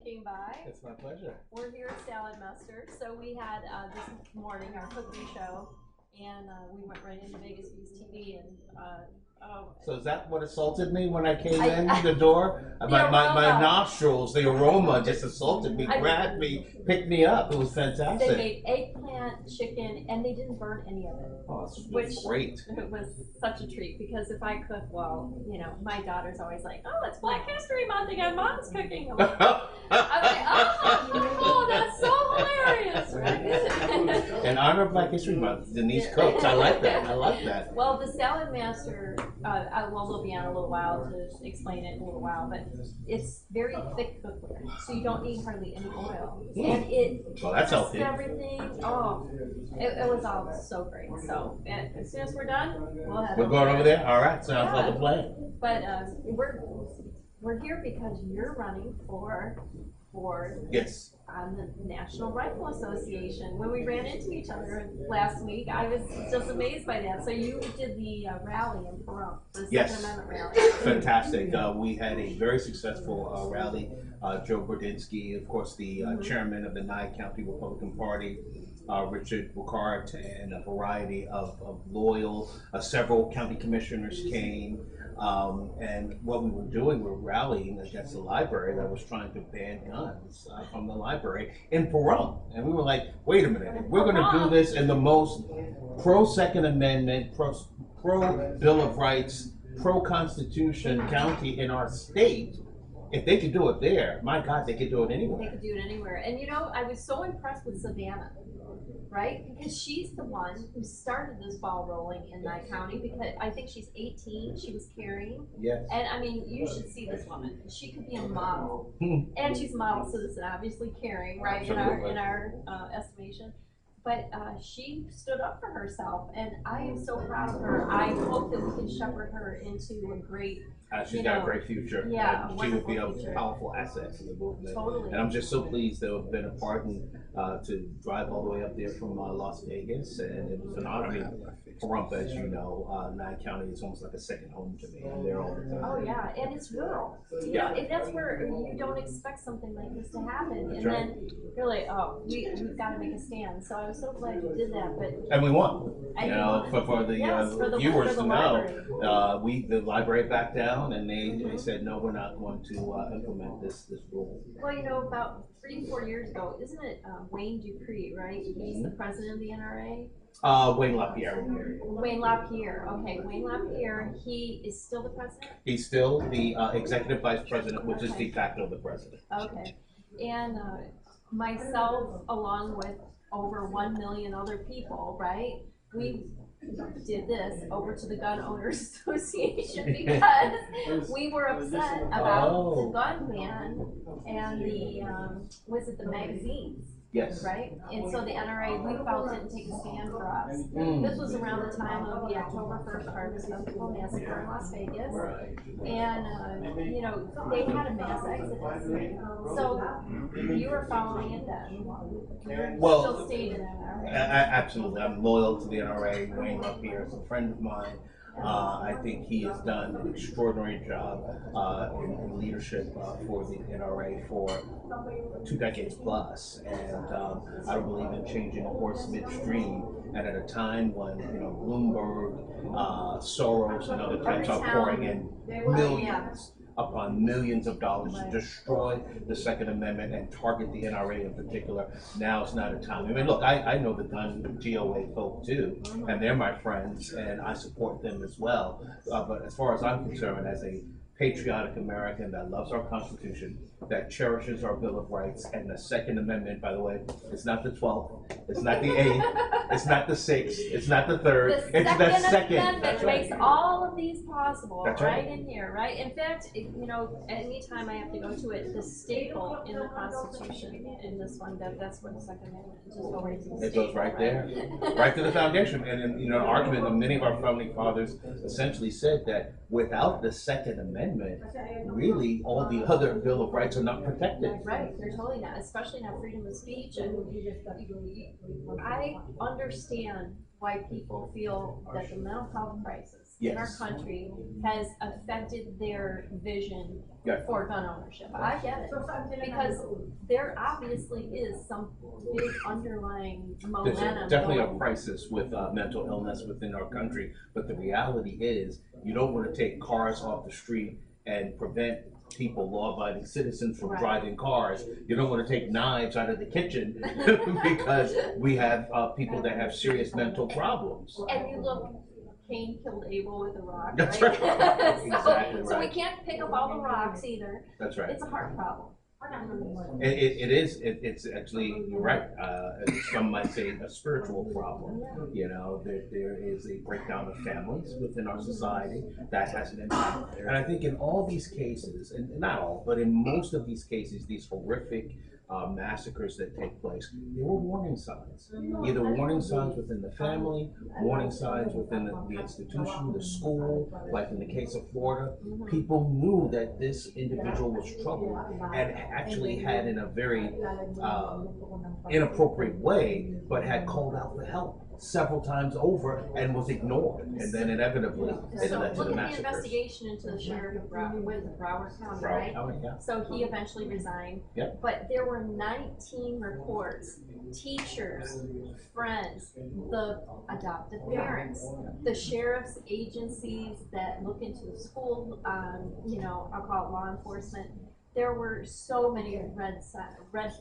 Came by. It's my pleasure. We're here at Salad Master. So we had this morning our cooking show, and we went right into Vegas Views TV. And So is that what assaulted me when I came in I- the door? The My aroma. nostrils, the aroma just assaulted me, grabbed me, picked me up. It was they fantastic. made eggplant, chicken, and they didn't burn any of it. Oh, it's Which great. it was such a treat because if I cook, well, my daughter's always like, "Oh, it's Black History Month again. Mom's cooking." I'm like, oh, that's so hilarious, right? In honor of Black History Month, Denise cooks. I like that. I like that. Well, the Salad Master, we'll be on a little while to explain it in a little while, but it's very thick cookware, so you don't need hardly any oil. And Well, that's crisps healthy. everything. Oh, it was all so great. So as soon as we're done, we'll have We're going over there? All right. Sounds like a plan. But we're here because you're running for board Yes. on the National Rifle Association. When we ran into each other last week, I was just amazed by that. So you did the rally in Pahrump, the Yes. Second Amendment rally. Fantastic. We had a very successful rally. Joe Bordinsky, of course, the chairman of the Nye County Republican Party, Richard Boucard, and a variety of loyal, several county commissioners came. And what we were doing, we were rallying against the library that was trying to ban guns from the library in Pahrump. And we were like, wait a minute, if we're going to do this in the most pro-Second Amendment, pro Bill of Rights, pro-Constitution county in our state, if they could do it there, my God, they could do it anywhere. They could do it anywhere. And I was so impressed with Savannah, right? Because she's the one who started this ball rolling in Nye County, because I think she's 18, she was carrying. Yes. And I mean, you should see this woman. She could be a model. And she's a model citizen, obviously caring, right, Absolutely. in our estimation. But she stood up for herself, and I am so proud of her. I hope that we can shepherd her into a great, She's got a great future. Yeah, And she would be a wonderful future. powerful asset to the movement. Totally. And I'm just so pleased to have been a part and to drive all the way up there from Las Vegas. And it was an honor. I mean, Pahrump, as you know, Nye County is almost like a second home to me. I'm there all the time. Oh yeah, and it's rural. And that's where you don't expect something like this to happen. And then you're like, oh, we've got to make a stand. So I was so glad you did that. But And we won. And You know, for the viewers to know, the library backed down, and they said, no, we're not going to implement this rule. Well, about 3-4 years ago, isn't it Wayne Dupree, right? He's the president of the NRA. Wayne LaPierre. Wayne LaPierre. Okay, Wayne LaPierre. He is still the president. He's still the executive vice president, which is de facto the president. Okay, and myself, along with over 1 million other people, right? We did this over to the Gun Owners Association because we were upset about the gun ban and the magazines. Yes. Right? And so the NRA, we felt, didn't take a stand for us. This was around the time of the October 1st Harvest Festival massacre in Las Vegas. And, they had a mass exodus. So you were following it then. You're still staying in NRA. Absolutely. I'm loyal to the NRA. Wayne LaPierre is a friend of mine. I think he has done an extraordinary job in leadership for the NRA for 2 decades plus, and I don't believe in changing a horse midstream. And at a time when Bloomberg, Soros, and other types are pouring in millions upon millions of dollars to destroy the Second Amendment and target the NRA in particular, now is not a time. I mean, look, I know the gun GOA folk too, and they're my friends, and I support them as well. But as far as I'm concerned, as a patriotic American that loves our Constitution, that cherishes our Bill of Rights, and the Second Amendment, by the way, it's not the 12th, it's not the 8th, it's not the 6th, it's not the 3rd, it's the Second. Amendment makes all of these possible. That's right in here, right? In fact, anytime I have to go to it, the staple in the Constitution in this one, that's where the Second Amendment just go right to the It goes right there, right to the foundation. And an argument that many of our founding fathers essentially said that without the Second Amendment, really all the other Bill of Rights are not protected. Right, they're totally not, especially not freedom of speech. And I understand why people feel that the mental health crisis in our Yes. country has affected their vision Yeah. for gun ownership. I get it, because there obviously is some big underlying There's momentum. definitely a going. crisis with mental illness within our country, but the reality is you don't want to take cars off the street and prevent people, law-abiding citizens, from Right. driving cars. You don't want to take knives out of the kitchen because we have people that have serious mental problems. And you look, Cain killed Abel with a rock, That's right? right. So- Exactly So we right. can't pick up all the rocks either. That's right. It's a heart problem. It is. It's actually, you're right. Some might say a spiritual problem. You know, there is a breakdown of families within our society that has an impact. And I think in all these cases, and not all, but in most of these cases, these horrific massacres that take place, there were warning signs. Either warning signs within the family, warning signs within the institution, the school, like in the case of Florida. People knew that this individual was troubled and actually had, in a very inappropriate way, but had called out for help several times over and was ignored. And then inevitably, it So led to look the at the massacres. investigation into the sheriff of Broward County, Broward right? County, yeah. So he eventually resigned. Yep. But there were 19 reports, teachers, friends, the adoptive parents, the sheriff's agencies that look into the school, I'll call it law enforcement. There were so many red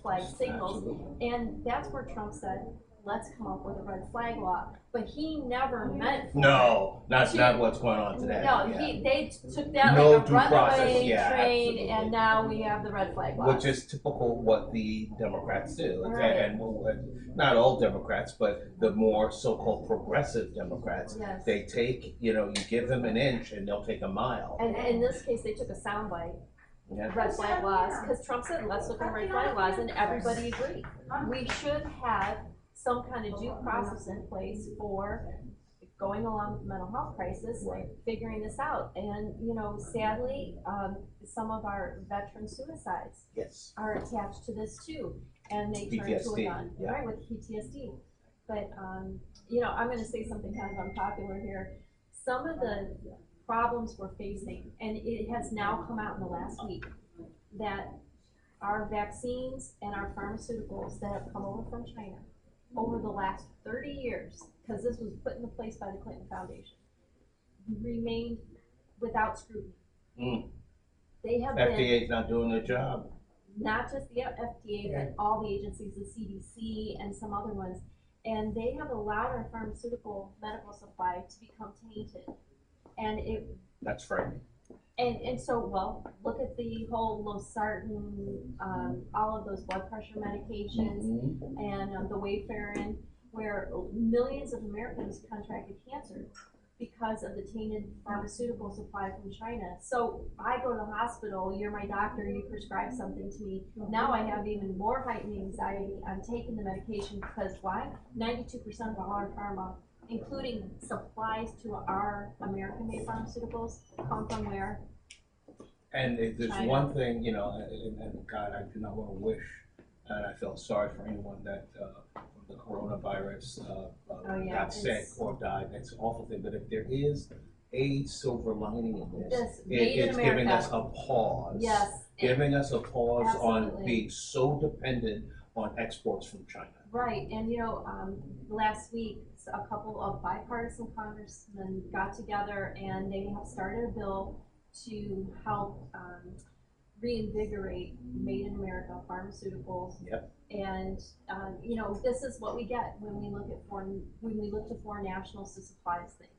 flag signals. Absolutely. And that's where Trump said, let's come up with a red flag law. But he never meant for No, that's to- not what's going on today. No, Yeah. they took that No like a due process, runaway yeah, train, absolutely. and now we have the red flag law. Which is typical what the Democrats do. Right. And not all Democrats, but the more so-called progressive Democrats, Yes. they take, you give them an inch and they'll take a mile. And in this case, they took a soundbite, Yeah. red flag laws, because Trump said, let's look at red flag laws, and everybody agreed. We should have some kind of due process in place for going along with the mental health crisis, figuring this out. And, sadly, some of our veteran suicides Yes. are attached to this too, and they turn to a PTSD, gun, yeah. right, with PTSD. But, I'm gonna say something kind of unpopular here. Some of the problems we're facing, and it has now come out in the last week, that our vaccines and our pharmaceuticals that have come over from China over the last 30 years, because this was put into place by the Clinton Foundation, remained without scrutiny. Mm. They have been, FDA's not doing their job. not just the FDA, but all the agencies, the CDC and some other ones, and they have allowed our pharmaceutical medical supply to become tainted. And That's frightening. so, well, look at the whole losartan, all of those blood pressure medications, Mhm. and the Wayfarin, where millions of Americans contracted cancer because of the tainted pharmaceutical supply from China. So I go to the hospital, you're my doctor, you prescribe something to me. Now I have even more heightened anxiety. I'm taking the medication because why? 92% of all our pharma, including supplies to our American-made pharmaceuticals, come from where? And if there's China. one thing, and God, I do not want to wish, and I felt sorry for anyone that from the coronavirus got sick it's- or died. That's an awful thing. But if there is a silver lining in this, This, made in it's giving America. us a pause. Yes. Giving us a pause on Absolutely. being so dependent on exports from China. Right, and last week, a couple of bipartisan congressmen got together and they have started a bill to help reinvigorate made in America pharmaceuticals. Yep. And this is what we get when we look to foreign nationals to supply us things.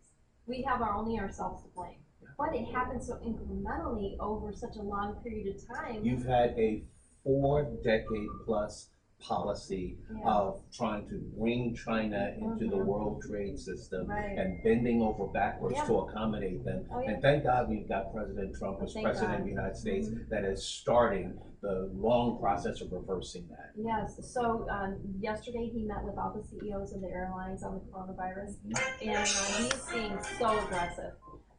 We have only ourselves to blame. But it happens so incrementally over such a long period of time. You've had a 4-decade-plus policy Yeah. of trying to bring China into the World Trade System Right. and bending over backwards Yeah. to accommodate them. Oh, yeah. And thank God we've got President Trump as Thank president God. of the United States Mhm. that is starting the long process of reversing that. Yes, so yesterday he met with all the CEOs of the airlines on the coronavirus, and he's being so aggressive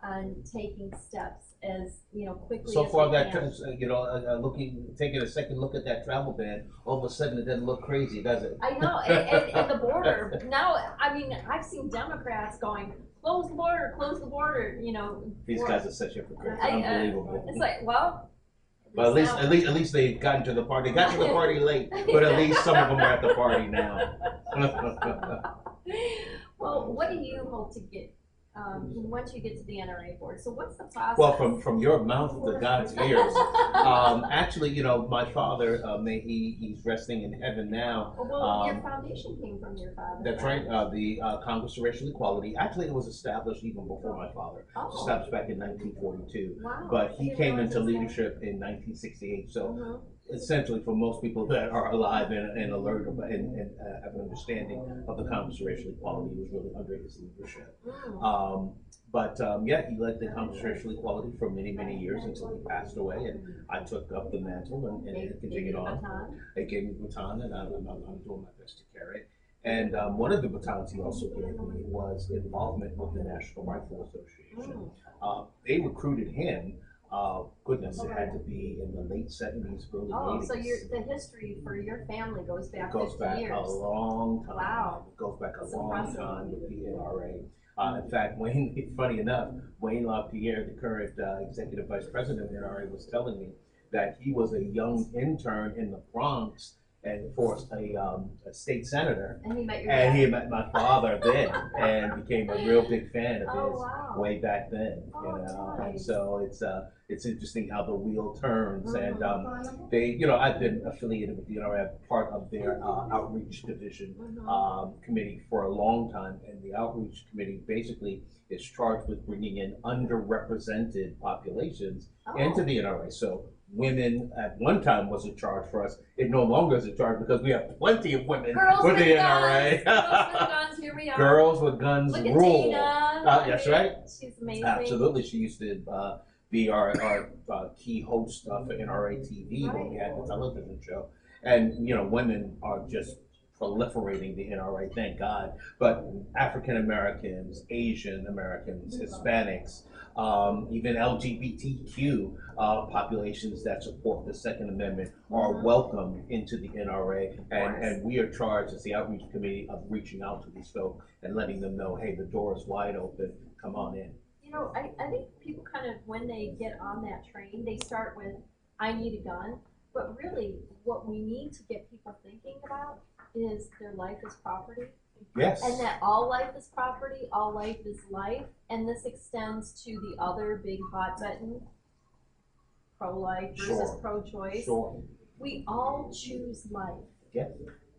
on taking steps as quickly So as far, we that can. taking a second look at that travel ban, all of a sudden it doesn't look crazy, does it? I know, and the border now. I mean, I've seen Democrats going, close the border, you know. These guys are such hypocrites. I, Unbelievable. It's like, well. But at least they got into the party. They got to the party late, but at least some of them are at the party now. Well, what do you hope to get once you get to the NRA board? So what's the process? Well, from your mouth to God's ears. Actually, you know, my father, he's resting in heaven now. Well, your foundation came from your father. That's right. The Congress of Racial Equality. Actually, it was established even before my father. It was established back in 1942. Wow. But he came into leadership in 1968. So essentially, for most people that are alive and alert and have an understanding of the Congress of Racial Equality, it was really under his leadership. Yeah, he led the Congress of Racial Equality for many, many years until he passed away, and I took up the mantle and continued on. They gave me the baton, and I'm doing my best to carry it. And one of the batons he also gave me was involvement with the National Rifle Association. They recruited him. Goodness, it had to be in the late 70s, early 80s. So the history for your family goes back 50 years. It goes back a long time. Wow. It goes back a long time with the NRA. In fact, Wayne, funny enough, Wayne LaPierre, the current executive vice president of the NRA, was telling me that he was a young intern in the Bronx and for a state senator. And he met your dad. And he met my father then and became a real big fan of his way back then. Nice. And so it's interesting how the wheel turns. And they, you know, I've been affiliated with the NRA, part of their outreach division committee for a long time, and the outreach committee basically is charged with bringing in underrepresented populations into the NRA. So women at one time was a charge for us. It no longer is a charge because we have plenty of women with the NRA. Girls with guns, here we are. Girls with guns Look rule. Tina. That's right. She's amazing. Absolutely. She used to be our key host for NRA TV when we had the television show. And, you know, women are just proliferating the NRA, thank God. But African Americans, Asian Americans, Hispanics, even LGBTQ populations that support the Second Amendment are welcome into the NRA, and we are charged as the outreach committee of reaching out to these folks and letting them know, hey, the door is wide open, come on in. You know, I think people kind of, when they get on that train, they start with, I need a gun, but really what we need to get people thinking about is their life is property. Yes. And that all life is property, all life is life, and this extends to the other big hot button, pro-life versus pro-choice. Sure. We all choose life. Yes.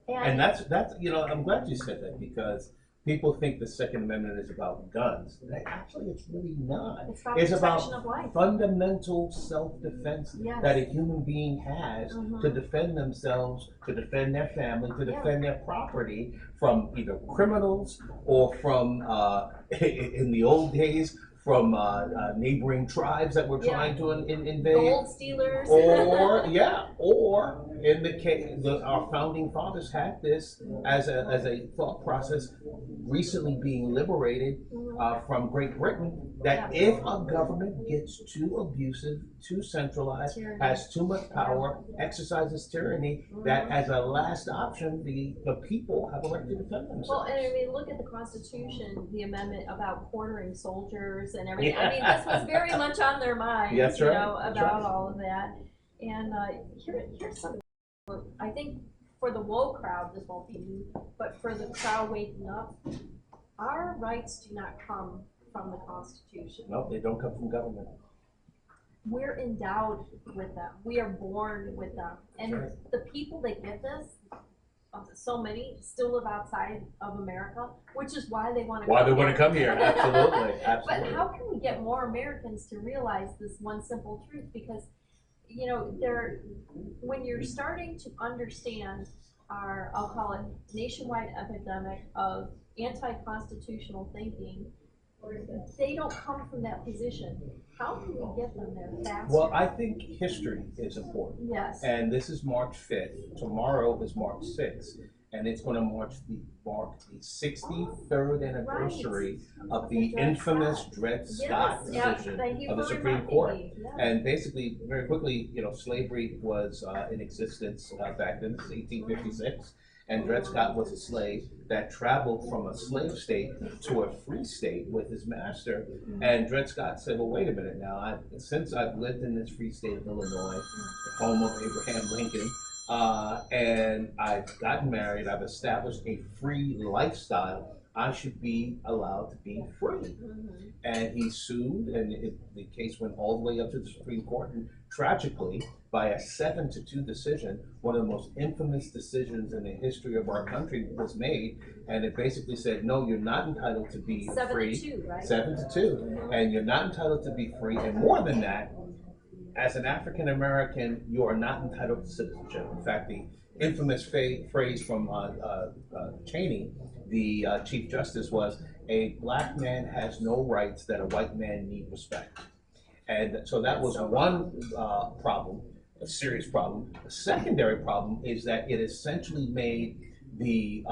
And that's you know, I'm glad you said that, because people think the Second Amendment is about guns. Actually, it's really not. It's about protection of life. Fundamental self-defense that a human being has to defend themselves, to defend their family, to defend their property from either criminals or from, in the old days, from neighboring tribes that were trying to invade. Gold stealers. Or in the case, our founding fathers had this as a thought process, recently being liberated from Great Britain, that if a government gets too abusive, too centralized, has too much power, exercises tyranny, that as a last option, the people have a right to defend themselves. Well, and I mean, look at the Constitution, the amendment about quartering soldiers and everything. I mean, this was very much on their minds, you know, about all of that. And here's something. I think for the woke crowd, this won't be new, but for the crowd waking up, our rights do not come from the Constitution. No, they don't come from government. We're endowed with them. We are born with them. And the people that get this, so many still live outside of America, which is why they want to come here. Absolutely. But how can we get more Americans to realize this one simple truth? Because, you know, when you're starting to understand our, I'll call it, nationwide epidemic of anti-constitutional thinking, they don't come from that position. How can we get them there faster? Well, I think history is important. Yes. And this is March 5th. Tomorrow is March 6th. And it's going to mark the 63rd anniversary of the infamous Dred Scott decision of the Supreme Court. And basically, very quickly, you know, slavery was in existence back then, 1856. And Dred Scott was a slave that traveled from a slave state to a free state with his master. And Dred Scott said, well, wait a minute now. Since I've lived in this free state of Illinois, the home of Abraham Lincoln, and I've gotten married, I've established a free lifestyle, I should be allowed to be free. And he sued, and the case went all the way up to the Supreme Court. And tragically, by a 7-2 decision, one of the most infamous decisions in the history of our country was made, and it basically said, no, you're not entitled to be free. 7-2, right? 7-2, and you're not entitled to be free, and more than that, as an African American, you are not entitled to citizenship. In fact, the infamous phrase from Cheney, the Chief Justice, was, a black man has no rights that a white man need respect. And so that was one problem, a serious problem. A secondary problem is that it essentially made the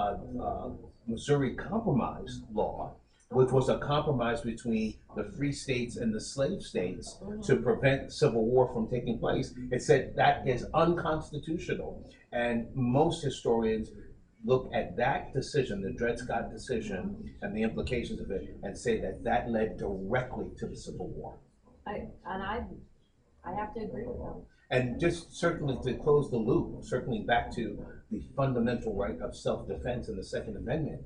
Missouri Compromise law, which was a compromise between the free states and the slave states to prevent civil war from taking place. It said that is unconstitutional. And most historians look at that decision, the Dred Scott decision, and the implications of it, and say that that led directly to the Civil War. I have to agree with them. And just certainly to close the loop, certainly back to the fundamental right of self-defense in the Second Amendment,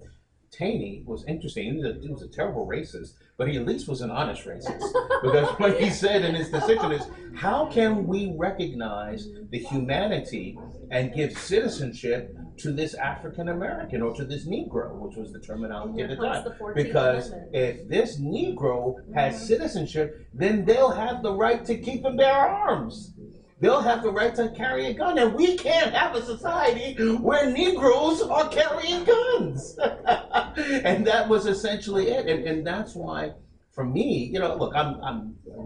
Cheney was interesting. He was a terrible racist, but he at least was an honest racist. Because what he said in his decision is, how can we recognize the humanity and give citizenship to this African American or to this Negro, which was the terminology at the time? Because if this Negro has citizenship, then they'll have the right to keep and bear arms. They'll have the right to carry a gun, and we can't have a society where Negroes are carrying guns. And that was essentially it, and that's why, for me, look,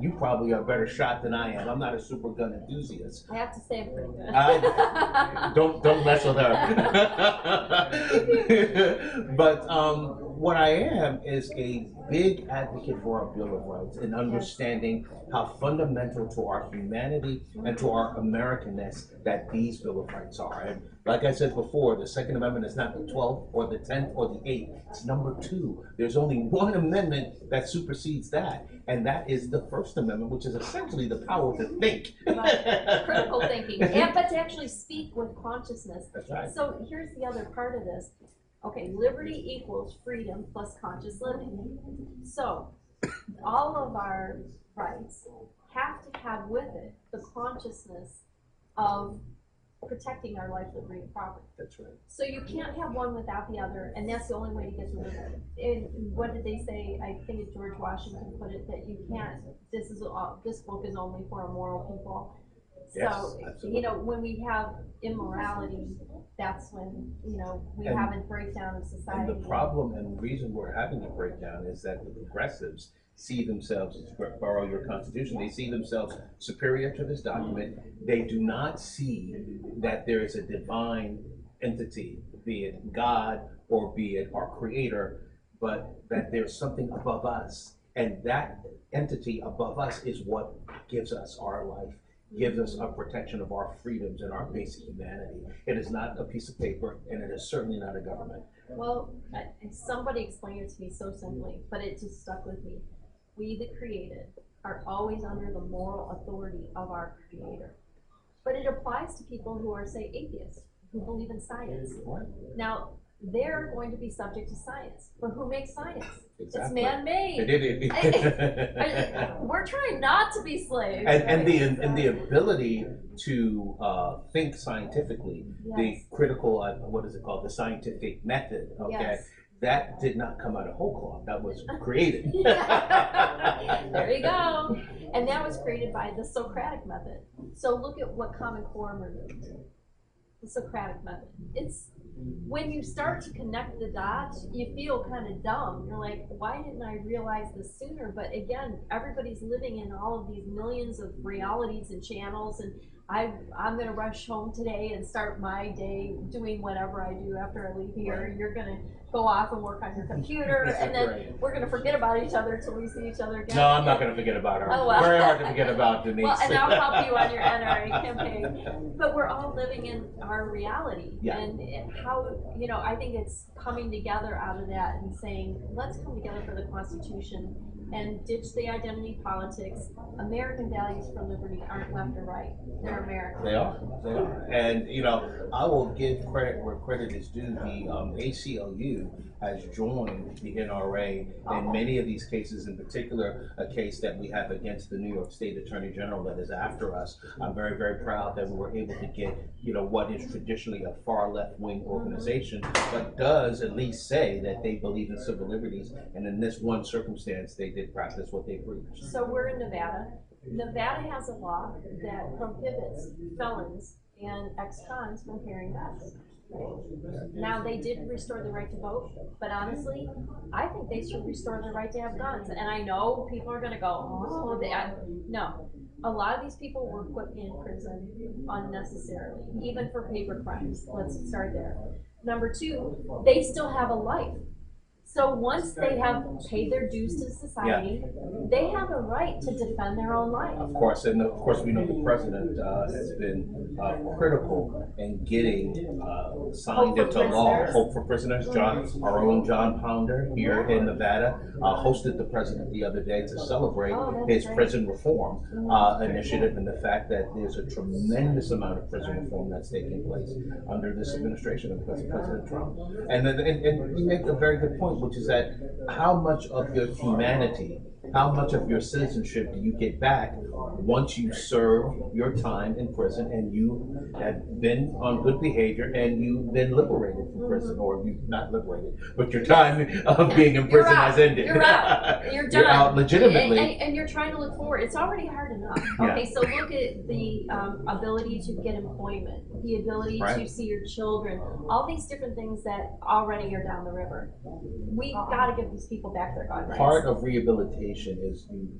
you probably are a better shot than I am. I'm not a super gun enthusiast. I have to say I'm pretty good. Don't mess with her. But what I am is a big advocate for our Bill of Rights and understanding how fundamental to our humanity and to our Americanness that these Bill of Rights are. And like I said before, the Second Amendment is not the 12th or the 10th or the 8th. It's number 2. There's only one amendment that supersedes that, and that is the First Amendment, which is essentially the power to think. Right. Critical thinking, but to actually speak with consciousness. That's right. So here's the other part of this. Okay, liberty equals freedom plus conscious living. So all of our rights have to have with it the consciousness of protecting our life, liberty, and property. That's right. So you can't have one without the other, and that's the only way to get to liberty. And what did they say? I think it's George Washington put it, that you can't. This book is only for immoral people. Yes, so absolutely. When we have immorality, that's when we have a breakdown of society. And the problem and the reason we're having a breakdown is that the progressives see themselves, to borrow your Constitution, they see themselves superior to this document. They do not see that there is a divine entity, be it God or be it our Creator, but that there's something above us. And that entity above us is what gives us our life, gives us a protection of our freedoms and our basic humanity. It is not a piece of paper, and it is certainly not a government. Well, somebody explained it to me so simply, but it just stuck with me. We, the created, are always under the moral authority of our Creator. But it applies to people who are, say, atheists, who believe in science. What? Now, they're going to be subject to science, but who makes science? Exactly. It's man-made. We're trying not to be slaves. And the ability to think scientifically, the critical, what is it called, the scientific method, okay? Yes. That did not come out of whole cloth. That was created. There you go. And that was created by the Socratic method. So look at what Common Core removed. The Socratic method. It's when you start to connect the dots, you feel kind of dumb. You're like, why didn't I realize this sooner? But again, everybody's living in all of these millions of realities and channels, and I'm gonna rush home today and start my day doing whatever I do after I leave here. You're gonna go off and work on your computer, and then Right. we're gonna forget about each other till we see each other again. No, I'm not going to forget about her. Oh, well. Very hard to forget about Denise. Well, and I'll help you on your NRA campaign. But we're all living in our reality. Yeah. And how, I think it's coming together out of that and saying, let's come together for the Constitution and ditch the identity politics. American values for liberty aren't left or right. They're American. They are. They are. And, I will give credit where credit is due. The ACLU has joined the NRA in many of these cases, in particular, a case that we have against the New York State Attorney General that is after us. I'm very, very proud that we were able to get, what is traditionally a far left-wing organization, but does at least say that they believe in civil liberties, and in this one circumstance, they did practice what they preach. So we're in Nevada. Nevada has a law that prohibits felons and ex-cons from carrying guns. Now, they did restore the right to vote, but honestly, I think they should restore the right to have guns. And I know people are gonna go, no. A lot of these people were put in prison unnecessarily, even for paper crimes. Let's start there. Number two, they still have a life. So once they have paid their dues to society, they have a right to defend their own life. Of course, and of course we know the president has been critical in getting signed into law Hope for Prisoners. Our own John Pounder here in Nevada hosted the president the other day to celebrate his prison reform initiative, and the fact that there's a tremendous amount of prison reform that's taking place under this administration of President Trump. And you make a very good point, which is that how much of your humanity, how much of your citizenship do you get back once you serve your time in prison and you have been on good behavior and you've been liberated from prison, or you not liberated, but your time of being in prison has ended. You're out. You're done. You're out legitimately. And you're trying to look forward. It's already hard enough. Okay, so look at the ability to get employment, the ability to see your children, all these different things that already are down the river. We got to give these people back their gun rights. Part of rehabilitation is you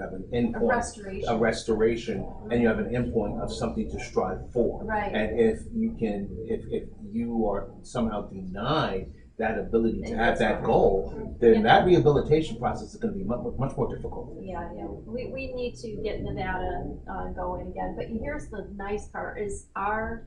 have an endpoint, a restoration, and you have an endpoint of something to strive for. Right. And if you are somehow denied that ability to have that goal, then that rehabilitation process is going to be much more difficult. Yeah. We need to get Nevada going again. But here's the nice part: is our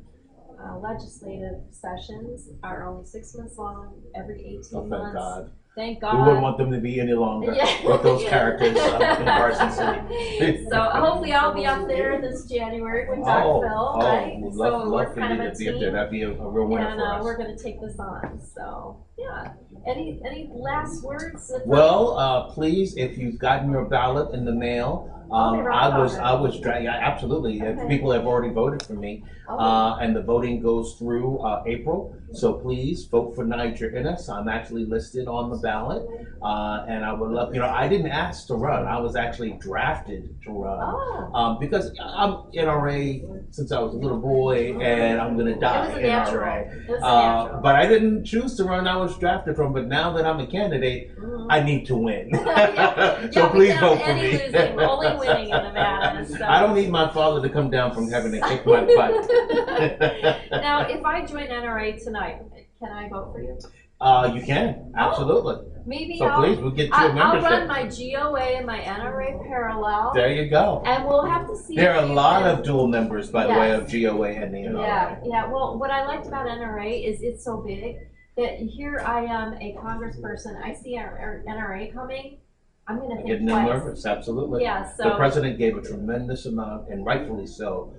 legislative sessions are only 6 months long, every 18 months. Thank God. Thank God. We wouldn't want them to be any longer with those characters in Carson City. So hopefully I'll be up there this January with Dr. Phil, right? We'd So love we're for kind you of to a be up there. team, That'd be a real winner and for us. we're going to take this on. So yeah. Any last words? Well, please, if you've gotten your ballot in the mail, absolutely. Okay. People have already voted for me, and the voting goes through April. So please vote for Niger Innis. I'm actually listed on the ballot, and I would love. I didn't ask to run. I was actually drafted to run because I'm NRA since I was a little boy, and I'm gonna die NRA. But I didn't choose to run. I was drafted from. But now that I'm a candidate, I need to win. So please vote for me. Only winning in Nevada. So. I don't need my father to come down from heaven and kick my butt. Now, if I join NRA tonight, can I vote for you? You can, absolutely. Maybe please, we'll get you a membership. I'll run my GOA and my NRA parallel. There you go. And we'll have to see. There are a lot of dual members, by the way, of GOA and the NRA. Yeah. Well, what I liked about NRA is it's so big that here I am, a congressperson. I see our NRA coming. I'm going to think getting nervous, absolutely. Yeah. So the president gave a tremendous amount, and rightfully so,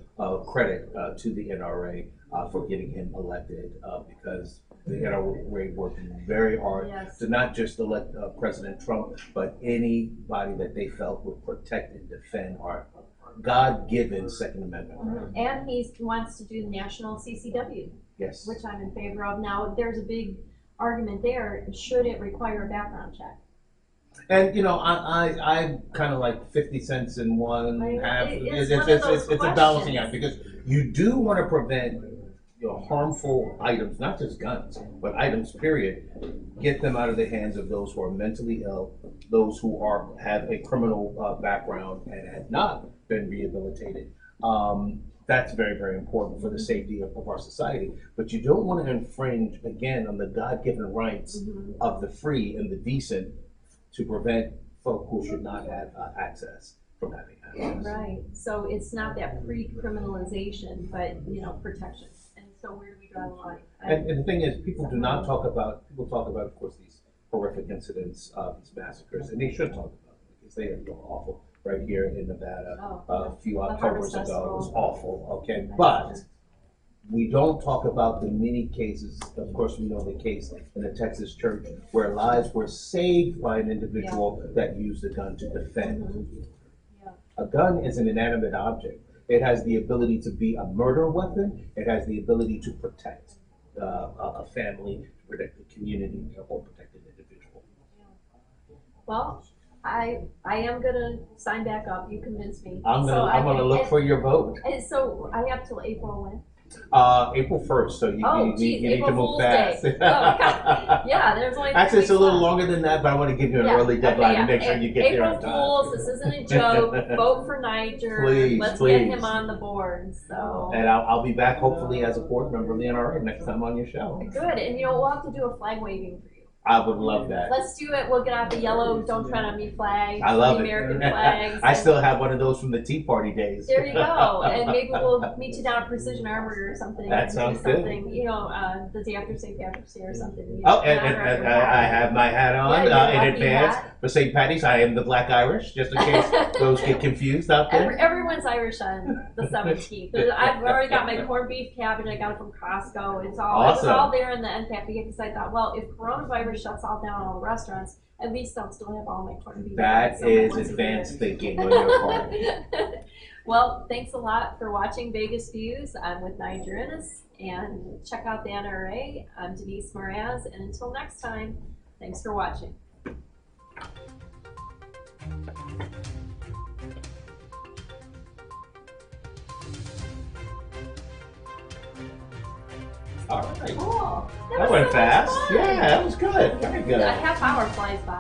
credit to the NRA for getting him elected because the NRA worked very hard to not just elect President Trump, but anybody that they felt would protect and defend our God-given Second Amendment. And he wants to do the national CCW. Yes. Which I'm in favor of. Now, there's a big argument there. Should it require a background check? And I'm kind of like 50 cents in one half. It's a balancing act because you do want to prevent harmful items, not just guns, but items period. Get them out of the hands of those who are mentally ill, those who have a criminal background and have not been rehabilitated. That's very, very important for the safety of our society. But you don't want to infringe, again, on the God-given rights of the free and the decent to prevent folk who should not have access from having access. Right. So it's not that pre-criminalization, but, you know, protection. And so where do we draw the line? And the thing is, people talk about, of course, these horrific incidents, these massacres, and they should talk about them because they are awful. Right here in Nevada, a few Octobers ago, it was awful, okay? But we don't talk about the many cases, of course, we know the case in the Texas church where lives were saved by an individual that used a gun to defend. A gun is an inanimate object. It has the ability to be a murder weapon. It has the ability to protect a family, to protect the community, or protect an individual. Well, I am gonna sign back up. You convinced me. I'm gonna look for your vote. And so I have till April when? April 1st, so you need to April move Fool's fast. Day. Oh, God. Yeah, there's only 3 Actually, it's a weeks little left. longer than that, but I want to give you an early deadline to make sure you get there on time. April Fools, this isn't a joke. Vote for Niger. Please, Let's please. get him on the board. So. And I'll be back hopefully as a board member of the NRA next time on your show. Good, and you know we'll have to do a flag waving for you. I would love that. Let's do it. We'll get out the yellow "Don't Tread on Me" flag. I love the it. American flags. I still have one of those from the Tea Party days. There you go. And maybe we'll meet you down at Precision Armory or something. That sounds good. You know, the day after St. Patrick's Day or something. You Oh, know, and I have my hat on in advance for St. Patty's. I am the Black Irish, just in case those get confused out there. Everyone's Irish on the 17th. I've already got my corned beef cabbage. I got it from Costco. It's all Awesome. It was all there in the end cap because I thought, well, if coronavirus shuts all down all the restaurants, at least I'll still have all my corned beef. That is advanced thinking on your part. Well, thanks a lot for watching Vegas Views. I'm with Niger Innis, and check out the NRA. I'm Denise Moraz, and until next time, thanks for watching. All right. Cool. That went fast. Yeah, that was good. Very good. A half hour flies by.